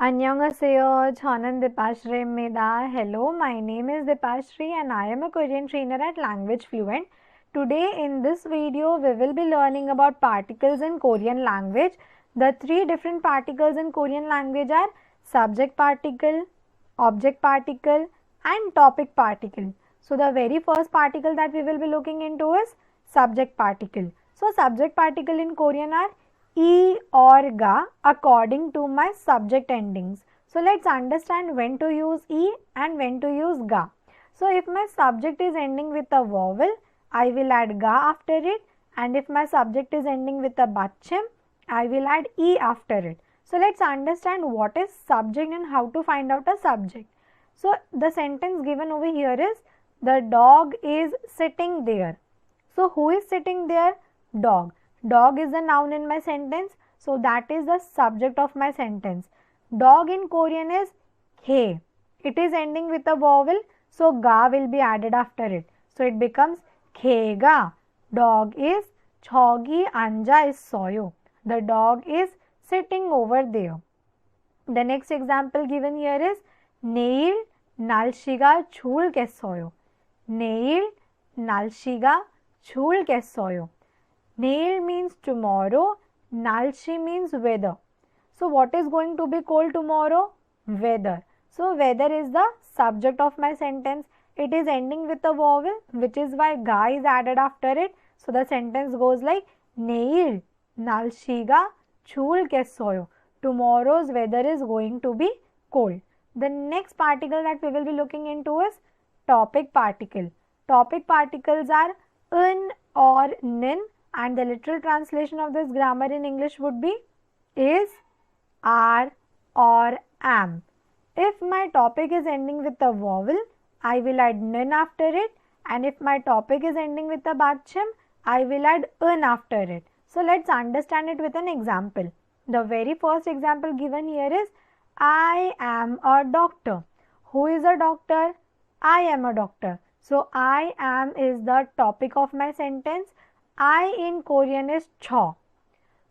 Annyeonghaseyo, 저는 Dipashre입니다. Hello, my name is Dipashri and I am a Korean trainer at Language Fluent. Today in this video, we will be learning about particles in Korean language. The three different particles in Korean language are subject particle, object particle and topic particle. So the very first particle that we will be looking into is subject particle. So subject particle in Korean are E or ga according to my subject endings. So let's understand when to use E and when to use ga. So if my subject is ending with a vowel, I will add ga after it, and if my subject is ending with a bachchem, I will add E after it. So let's understand what is subject and how to find out a subject. So the sentence given over here is the dog is sitting there. So who is sitting there? Dog. Dog is a noun in my sentence, so that is the subject of my sentence. Dog in Korean is khe. It is ending with a vowel, so ga will be added after it. So it becomes khega. Dog is chogi anja is soyo. The dog is sitting over there. The next example given here is neil 날씨가 추울겠어요. neil 날씨가 추울겠어요. Neil means tomorrow, Nalshi means weather. So what is going to be cold tomorrow? Weather. So weather is the subject of my sentence. It is ending with a vowel, which is why ga is added after it. So the sentence goes like Neil 날씨가 추울겠어요. Tomorrow's weather is going to be cold. The next particle that we will be looking into is topic particle. Topic particles are un or nin, and the literal translation of this grammar in English would be is, are or am. If my topic is ending with a vowel, I will add nin after it, and if my topic is ending with a bachchem, I will add un after it. So let's understand it with an example. The very first example given here is I am a doctor. Who is a doctor? I am a doctor. So I am is the topic of my sentence. I in Korean is cho.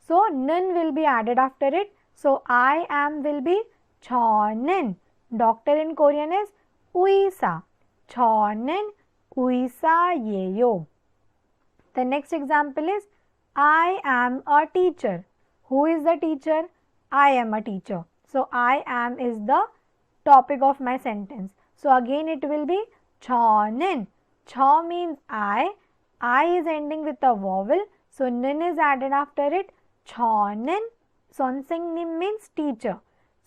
So nin will be added after it. So I am will be chonin. Doctor in Korean is uisa. Chonin uisa yeyo. The next example is I am a teacher. Who is the teacher? I am a teacher. So I am is the topic of my sentence. So again it will be chonin. Cho means I is ending with a vowel, so nin is added after it. Chonin. Sonsengnim means teacher.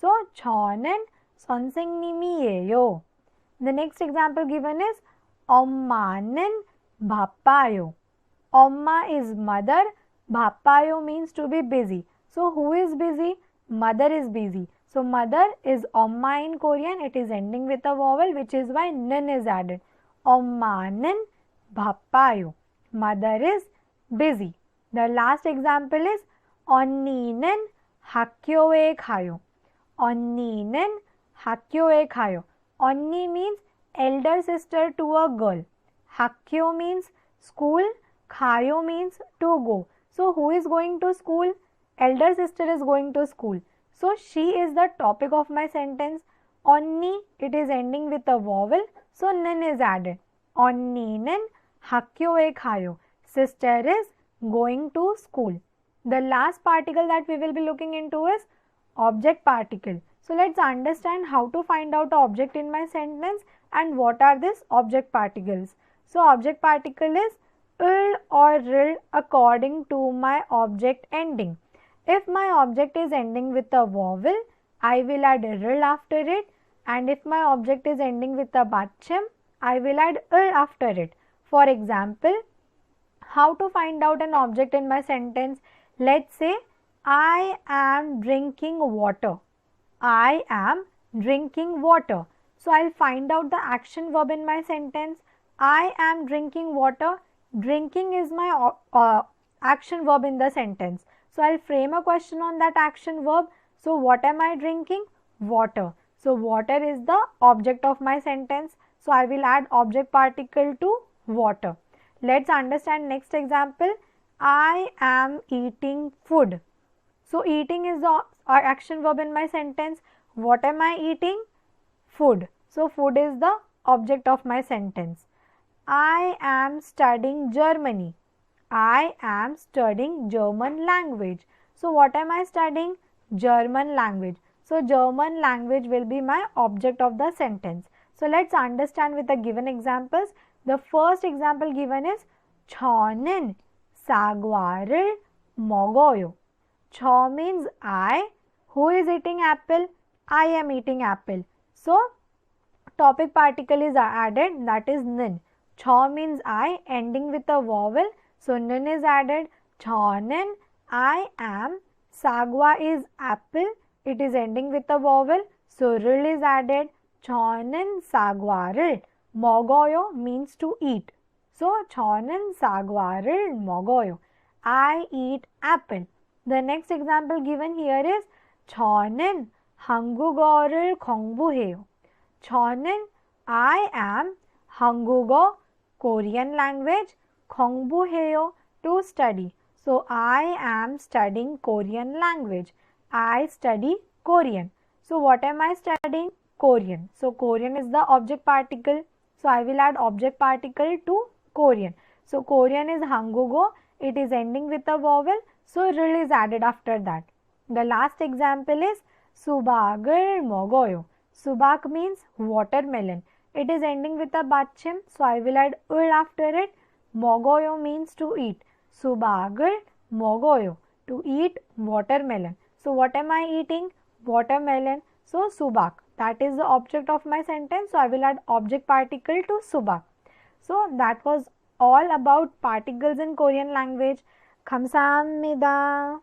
So chonin sonseng님이에요. The next example given is 엄마는 바빠요. Amma is mother. 바빠요 means to be busy. So who is busy? Mother is busy. So mother is 엄마 in Korean. It is ending with a vowel, which is why nin is added. 엄마는 바빠요. Mother is busy. The last example is 언니는 학교에 가요. 언니는 학교에 가요. 언니 means elder sister to a girl. 학교 means school. 가요 means to go. So who is going to school? Elder sister is going to school. So she is the topic of my sentence. 언니, it is ending with a vowel. So nin is added. 언니는 학교에 가요. Sister is going to school. The last particle that we will be looking into is object particle. So let's understand how to find out object in my sentence and what are these object particles. So object particle is il or ril according to my object ending. If my object is ending with a vowel, I will add ril after it, and if my object is ending with a bachchem, I will add il after it. For example, how to find out an object in my sentence? Let's say I am drinking water. I am drinking water. So I'll find out the action verb in my sentence. I am drinking water. Drinking is my action verb in the sentence. So I'll frame a question on that action verb. So what am I drinking? Water. So water is the object of my sentence. So I will add object particle to water. Let's understand next example. I am eating food. So eating is the action verb in my sentence. What am I eating? Food. So food is the object of my sentence. I am studying Germany. I am studying German language. So what am I studying? German language. So German language will be my object of the sentence. So let's understand with the given examples. The first example given is 저는 사과를 먹어요. 저 means I. Who is eating apple? I am eating apple. So topic particle is added, that is 는. 저 means I, ending with a vowel. So 는 is added. 저는 I am. 사과 is apple. It is ending with a vowel. So 를 is added. 저는 사과를 먹어요 means to eat. So 저는 사과를 먹어요. I eat apple. The next example given here is 저는 한국어를 공부해요. 저는 I am 한국어 Korean language 공부해요 to study. So I am studying Korean language. I study Korean. So what am I studying? Korean. So Korean is the object particle. So I will add object particle to Korean. So Korean is 한국어. It is ending with a vowel. So 를 is added after that. The last example is 수박을 먹어요. Subak means watermelon. It is ending with a 받침. So I will add 을 after it. 먹어요 means to eat. 수박을 먹어요. To eat watermelon. So what am I eating? Watermelon. So subak. That is the object of my sentence. So I will add object particle to subak. So that was all about particles in Korean language. 감사합니다.